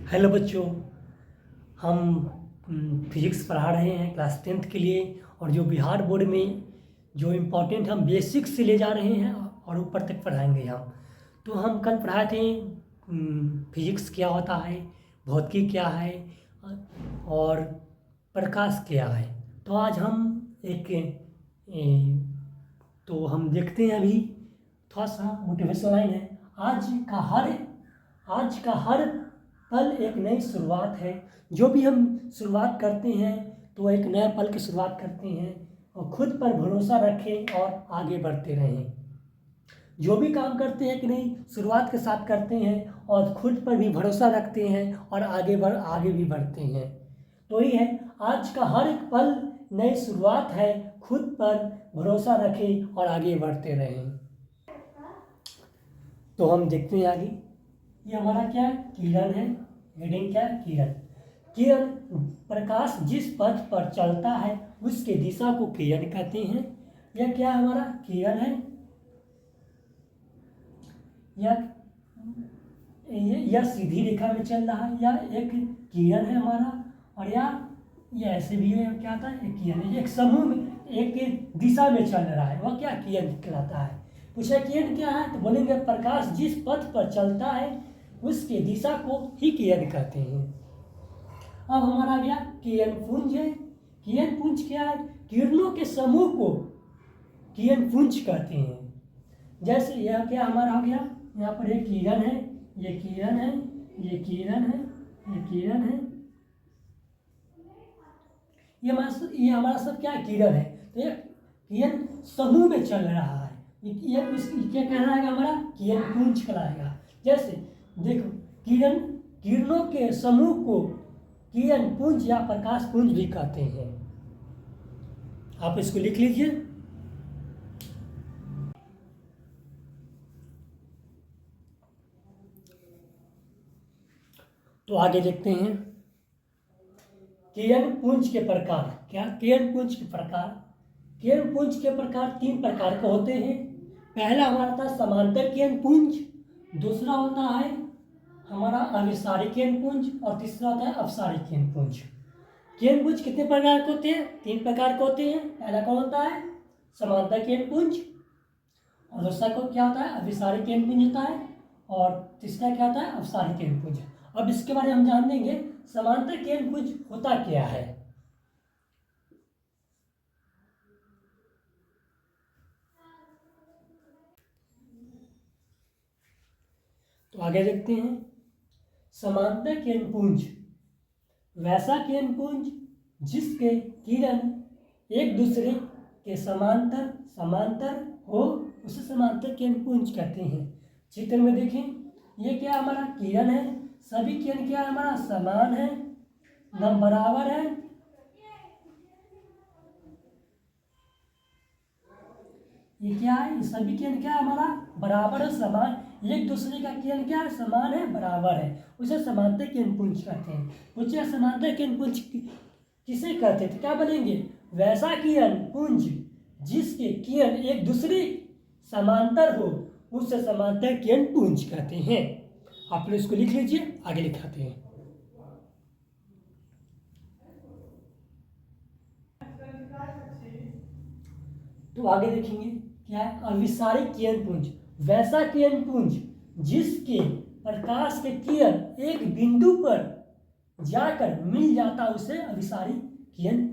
Hello बच्चों, हम physics पढ़ा रहे हैं क्लास 10th के लिए। और जो बिहार बोर्ड में जो इम्पोर्टेंट हम बेसिक्स से ले जा रहे हैं और ऊपर तक पढ़ाएंगे हम। तो हम कल पढ़ाए थे फिजिक्स क्या होता है, भौतिकी क्या है और प्रकाश क्या है। तो आज हम तो हम देखते हैं अभी थोड़ा सा मोटिवेशनल लाइन है। आज का हर पल एक नई शुरुआत है। जो भी हम शुरुआत करते हैं तो एक नए पल की शुरुआत करते हैं और खुद पर भरोसा रखें और आगे बढ़ते रहें। जो भी काम करते हैं कि नहीं, शुरुआत के साथ करते हैं और खुद पर भी भरोसा रखते हैं और आगे भी बढ़ते हैं। तो ये है, आज का हर एक पल नई शुरुआत है, खुद पर भरोसा रखें और आगे बढ़ते रहें। तो हम देखते हैं आगे। ये हमारा क्या है, किरण है। हेडिंग क्या है, किरण। किरण, प्रकाश जिस पथ पर चलता है उसके दिशा को किरण कहते हैं। यह क्या है, हमारा किरण है। यह सीधी रेखा में चल रहा है, यह एक किरण है हमारा। और यह ऐसे भी है, क्या आता है, एक किरण है। एक समूह में एक दिशा में चल रहा है, वह क्या किरण कहलाता है। पूछा किरण क्या है, तो बोलेंगे प्रकाश जिस पथ पर चलता है उसके दिशा को ही किरण कहते हैं। अब हमारा गया किरण पुंज है। किरण पुंज क्या है, किरणों के समूह को किरण पुंज कहते हैं। जैसे यह क्या हमारा हो गया, यहाँ पर एक किरण है, ये किरण है, ये किरण है, ये किरण है, ये हमारा सब क्या किरण है। तो ये किरण समूह में चल रहा है, ये क्या कहना है हमारा, किरण पुंज कहलाएगा। जैसे देखो, किरणों के समूह को किरण पुंज या प्रकाश पुंज भी कहते हैं। आप इसको लिख लीजिए। तो आगे देखते हैं किरण पुंज के प्रकार। क्या किरण पुंज के प्रकार, किरण पुंज के प्रकार 3 प्रकार के होते हैं। पहला हमारा था समांतर किरण पुंज, दूसरा होता है हमारा अभिसारी किरण पुंज और तीसरा होता है अपसारी किरण पुंज। किरण पुंज कितने प्रकार के होते हैं, 3 प्रकार के होते हैं। पहला कौन होता है, समांतर किरण पुंज, और दूसरा को क्या होता है, अभिसारी किरण पुंज होता है, और तीसरा क्या होता है, अपसारी किरण पुंज। अब इसके बारे में हम जान लेंगे, समांतर किरण पुंज होता क्या है। तो आगे देखते हैं, समांतर किरण पुंज वैसा किरण पुंज जिसके किरण एक दूसरे के समांतर हो उसे समांतर किरण पुंज कहते हैं। चित्र में देखें, ये क्या हमारा किरण है, सभी किरण क्या हमारा समान है, नम बराबर है। ये क्या है, सभी किरण क्या है हमारा बराबर है, समान, एक दूसरे का किरण क्या है, समान है, बराबर है, उसे समांतर किरण पुंज कहते हैं। पूछिए समांतर किरण पुंज किसे कहते थे, क्या बोलेंगे, वैसा किरण पुंज जिसके किरण एक दूसरे समांतर हो उसे समांतर किरण पुंज कहते हैं। आप लोग इसको लिख लीजिए, आगे लिखाते हैं। तो आगे देखेंगे क्या है, अभिसारी किरण पुंज वैसा किरण पुंज जिसके प्रकाश के किरण एक बिंदु पर जाकर मिल जाता उसे अभिसारी किरण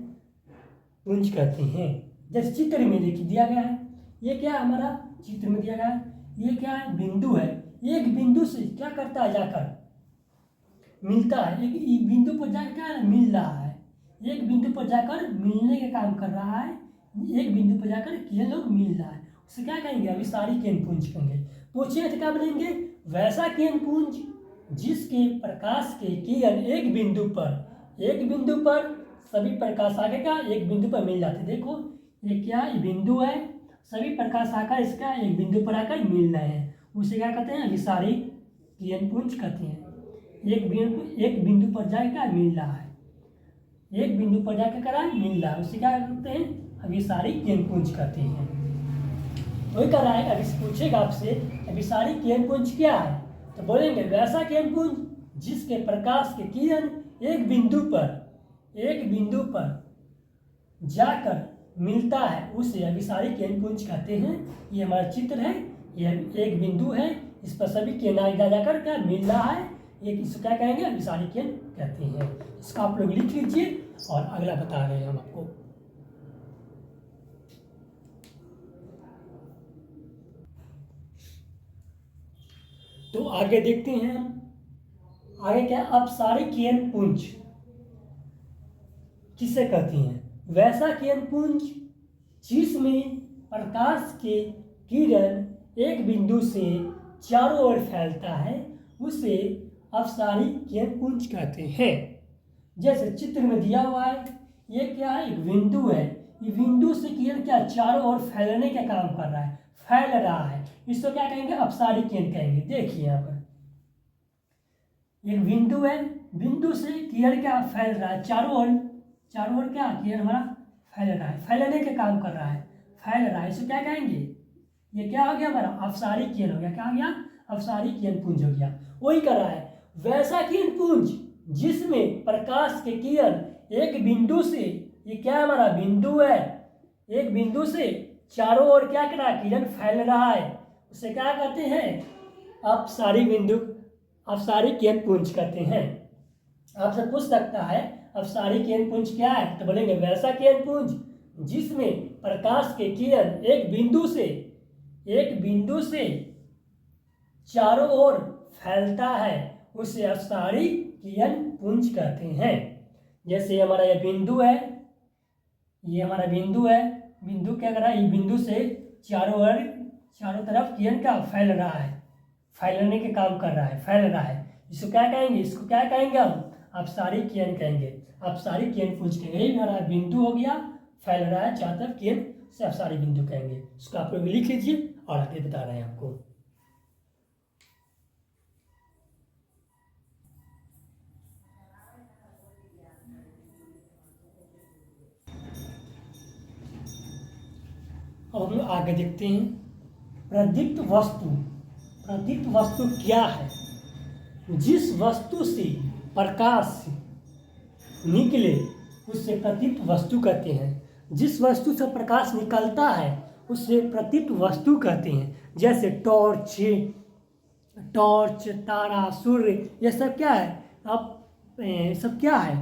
पुंज कहते हैं। जैसे चित्र में देखिए दिया गया है, ये क्या है हमारा, चित्र में दिया गया है, ये क्या है, बिंदु है। एक बिंदु से क्या करता है, जाकर मिलता है, एक बिंदु पर जाकर मिल रहा है, एक बिंदु पर जाकर मिलने का काम कर रहा है, एक बिंदु पर जाकर किरण लोग मिल रहा है, उसे क्या कहेंगे, अभिसारी किरण पुंज कहेंगे। पूछिए तो क्या बोलेंगे, वैसा किरण पुंज जिसके प्रकाश के किरण एक बिंदु पर सभी प्रकाश आगे का एक बिंदु पर मिल जाते। देखो ये क्या, ये बिंदु है, सभी प्रकाश आकर इसका एक बिंदु पर आकर मिल रहे हैं, उसे क्या कहते हैं, अभिसारी किरण पुंज कहते हैं। एक बिंदु पर जाकर मिल रहा है, एक बिंदु पर जाकर करा मिल रहा है, उसे क्या कहते हैं, अभिसारी किरण पुंज कहते हैं। वही कर रहा है, अभी पूछेगा आपसे अभिसारी किरण पुंज क्या है, तो बोलेंगे वैसा किरण पुंज जिसके प्रकाश के किरण एक बिंदु पर जाकर मिलता है उसे अभिसारी किरण पुंज कहते हैं। ये हमारा चित्र है, ये एक बिंदु है, इस पर सभी किरण जाकर क्या मिल रहा है, एक इसको क्या कहेंगे, अभिसारी किरण कहते हैं। इसका आप लोग लिख लीजिए और अगला बता रहे हैं हम आपको। तो आगे देखते हैं हम, आगे क्या, अपसारी किरण पुंज किसे कहती हैं? वैसा किरण पुंज जिसमें प्रकाश के किरण एक बिंदु से चारों ओर फैलता है उसे अपसारी किरण पुंज कहते हैं। जैसे चित्र में दिया हुआ है, ये क्या है, एक बिंदु है, ये बिंदु से किरण क्या चारों ओर फैलने का काम कर रहा है, फैल रहा है, इसको क्या कहेंगे, अपसारी किरण कहेंगे। देखिए यहाँ पर एक बिंदु है, बिंदु से किरण क्या फैल रहा है चारों ओर क्या किरण हमारा फैल रहा है, फैलने का काम कर रहा है, फैल रहा है, इसको क्या कहेंगे, ये क्या हो गया हमारा अपसारी किरण हो गया। क्या हो गया, अपसारी किरण पुंज हो गया। वही कर रहा है, वैसा किरण पुंज जिसमें प्रकाश के किरण एक बिंदु से, ये क्या हमारा बिंदु है, एक बिंदु से चारों ओर क्या कर रहा है, किरण फैल रहा है, उसे क्या कहते हैं, अपसारी किरण पुंज कहते हैं। आपसे पूछ सकता है अपसारी किरण पुंज क्या है, तो बोलेंगे वैसा किरण पुंज जिसमें प्रकाश के किरण एक बिंदु से चारों ओर फैलता है उसे अपसारी किरण पुंज कहते हैं। जैसे हमारा ये बिंदु है, ये हमारा बिंदु है, बिंदु क्या कर रहा है, ये बिंदु से चारों तरफ किरण का फैल रहा है, फैलने के काम कर रहा है, फैल रहा है, इसको क्या कहेंगे, इसको क्या कहेंगे हम, अपसारी किरण कहेंगे, अपसारी किरण पुंज कहेंगे। यही हमारा बिंदु हो गया, फैल रहा है चारों तरफ किरण से अपसारी बिंदु कहेंगे। इसको आप लोग लिख लीजिए और आगे बता रहे हैं आपको। अब हम लोग आगे देखते हैं, प्रदीप्त वस्तु क्या है? जिस वस्तु से प्रकाश निकले उससे प्रदीप्त वस्तु कहते हैं। जिस वस्तु से प्रकाश निकलता है उससे प्रदीप्त वस्तु कहते हैं। जैसे टॉर्च, तारा, सूर्य, ये सब क्या है, अब सब क्या है,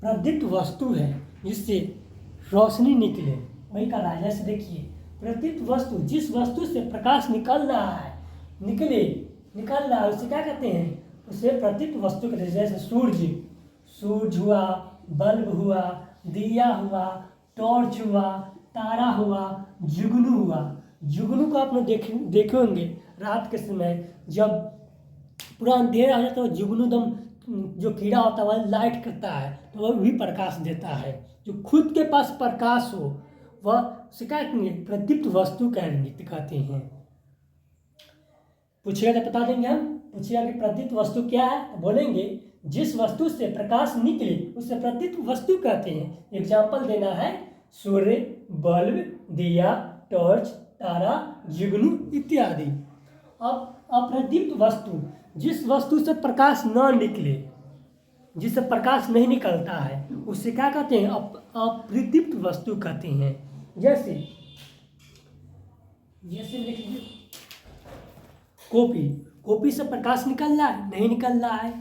प्रदीप्त वस्तु है जिससे रोशनी निकले, वही कर रहा है। जैसे देखिए, प्रदीप्त वस्तु जिस वस्तु से प्रकाश निकल रहा है उसे क्या कहते हैं, उसे प्रदीप्त वस्तु कहते हैं। जैसे सूरज हुआ, बल्ब हुआ, दिया हुआ, टॉर्च हुआ, तारा हुआ, जुगनू को आप लोग देखे होंगे रात के समय जब पूरा अंधेरा हो जाता है, जुगनू दम जो कीड़ा होता है वह लाइट करता है तो वह भी प्रकाश देता है। जो खुद के पास प्रकाश हो वह उसे क्या कहेंगे, प्रदीप्त वस्तु कहते हैं। पूछेगा तो बता देंगे हम, पूछेगा कि प्रदीप्त वस्तु क्या है, तो बोलेंगे जिस वस्तु से प्रकाश निकले उसे प्रदीप्त वस्तु कहते हैं। एग्जाम्पल देना है, सूर्य, बल्ब, दिया, टॉर्च, तारा, जुगनू इत्यादि। अब अप्रदीप्त वस्तु जिस वस्तु से प्रकाश न निकले, जिससे प्रकाश नहीं निकलता है उससे क्या कहते हैं, अप्रदीप्त वस्तु कहते हैं। जैसे देखिए, कॉपी से प्रकाश निकल रहा है, नहीं निकल रहा है,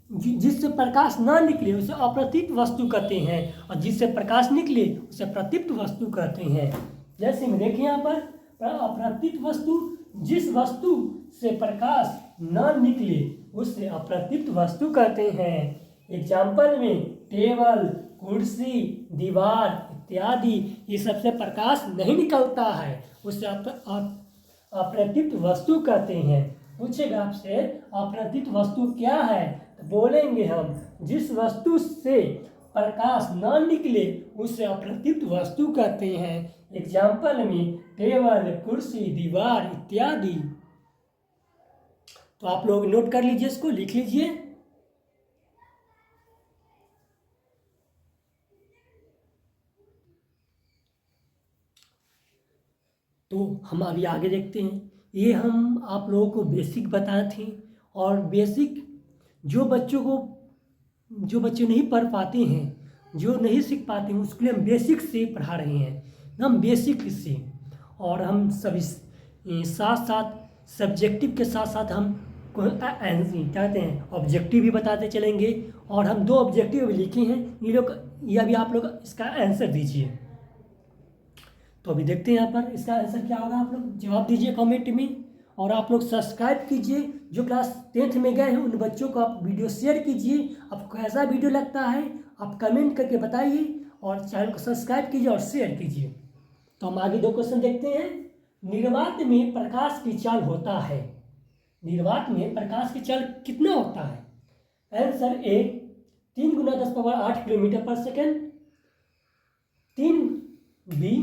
जिससे प्रकाश ना निकले उसे अप्रदीप्त वस्तु कहते हैं, और जिससे प्रकाश निकले उसे प्रदीप्त वस्तु कहते हैं। जैसे में देखिए यहाँ पर, अप्रदीप्त वस्तु जिस वस्तु से प्रकाश न निकले उससे अप्रदीप्त वस्तु कहते हैं। एग्जाम्पल में टेबल, कुर्सी, दीवार इत्यादि, ये सबसे प्रकाश नहीं निकलता है, उससे अप्रदीप्त वस्तु कहते हैं। पूछेगा आपसे अप्रदीप्त वस्तु क्या है, तो बोलेंगे हम जिस वस्तु से प्रकाश न निकले उसे अप्रदीप्त वस्तु कहते हैं। एग्जाम्पल में टेबल, कुर्सी, दीवार इत्यादि। तो आप लोग नोट कर लीजिए, इसको लिख लीजिए। तो हम अभी आगे देखते हैं। ये हम आप लोगों को बेसिक बताए थे, और बेसिक जो बच्चे नहीं पढ़ पाते हैं, जो नहीं सीख पाते हैं, उसके लिए हम बेसिक से पढ़ा रहे हैं, हम बेसिक से। और हम सभी साथ साथ सब्जेक्टिव के साथ साथ हम क्या कहते हैं ऑब्जेक्टिव भी बताते चलेंगे। और हम 2 ऑब्जेक्टिव भी लिखे हैं, ये अभी आप लोग इसका आंसर दीजिए। तो अभी देखते हैं यहाँ पर इसका आंसर क्या होगा, आप लोग जवाब दीजिए कमेंट में। और आप लोग सब्सक्राइब कीजिए, जो क्लास 10th में गए हैं उन बच्चों को आप वीडियो शेयर कीजिए। आपको कैसा वीडियो लगता है आप कमेंट करके बताइए, और चैनल को सब्सक्राइब कीजिए और शेयर कीजिए। तो हम आगे 2 क्वेश्चन देखते हैं। निर्वात में प्रकाश की चाल होता है, निर्वात में प्रकाश की चाल कितना होता है। आंसर ए 3 × 10⁸ किलोमीटर पर सेकेंड, 3 बी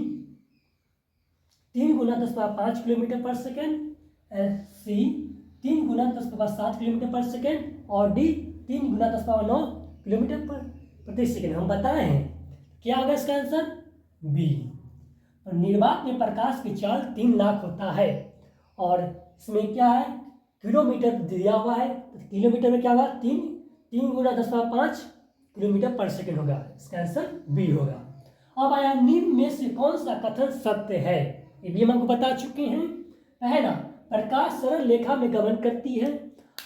3 × 10⁵ किलोमीटर पर सेकेंड, सी 3 × 10⁷ किलोमीटर पर सेकेंड, और डी 3 × 10⁹ किलोमीटर पर प्रति सेकेंड। हम बताए हैं क्या होगा इसका आंसर बी। और निर्वात में प्रकाश की चाल 3 लाख होता है, और इसमें क्या है किलोमीटर दिया हुआ है, तो किलोमीटर में क्या होगा 3 × 10⁵ किलोमीटर पर सेकेंड होगा। इसका आंसर बी होगा। अब आया निम्न में से कौन सा कथन सत्य है, ये भी हम आपको बता चुके हैं। पहला, प्रकाश सरल रेखा में गमन करती है।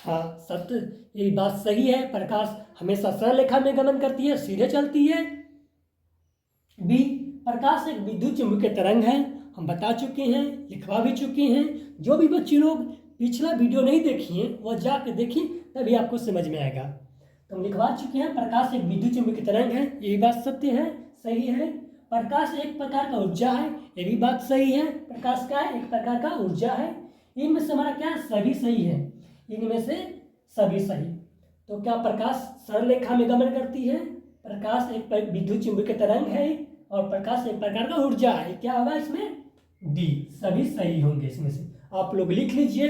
हाँ सत्य, ये बात सही है, प्रकाश हमेशा सरल रेखा में गमन करती है, सीधे चलती है। बी, प्रकाश एक विद्युत चुंबकीय तरंग है, हम बता चुके हैं, लिखवा भी चुके हैं। जो भी बच्चे लोग पिछला वीडियो नहीं देखिए वह जाकर देखिए, तभी आपको समझ में आएगा। तो हम लिखवा चुके हैं प्रकाश एक विद्युत चुंबकीय तरंग है, ये बात सत्य है, सही है। प्रकाश एक प्रकार का ऊर्जा है, ये भी बात सही है, प्रकाश का एक प्रकार का ऊर्जा है। इनमें से हमारा क्या सभी सही है, इनमें से सभी सही। तो क्या प्रकाश सरल रेखा में गमन करती है, प्रकाश एक विद्युत चुंबकीय तरंग है, और प्रकाश एक प्रकार का ऊर्जा है। क्या होगा इसमें डी, सभी सही होंगे इसमें से। आप लोग लिख लीजिए।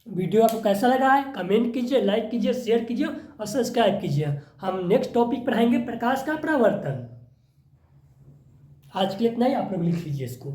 वीडियो आपको कैसा लगा है कमेंट कीजिए, लाइक कीजिए, शेयर कीजिए और सब्सक्राइब कीजिए। हम नेक्स्ट टॉपिक पढ़ाएंगे प्रकाश का प्रवर्तन। आज के लिए इतना ही, आप लोग लिख लीजिए इसको।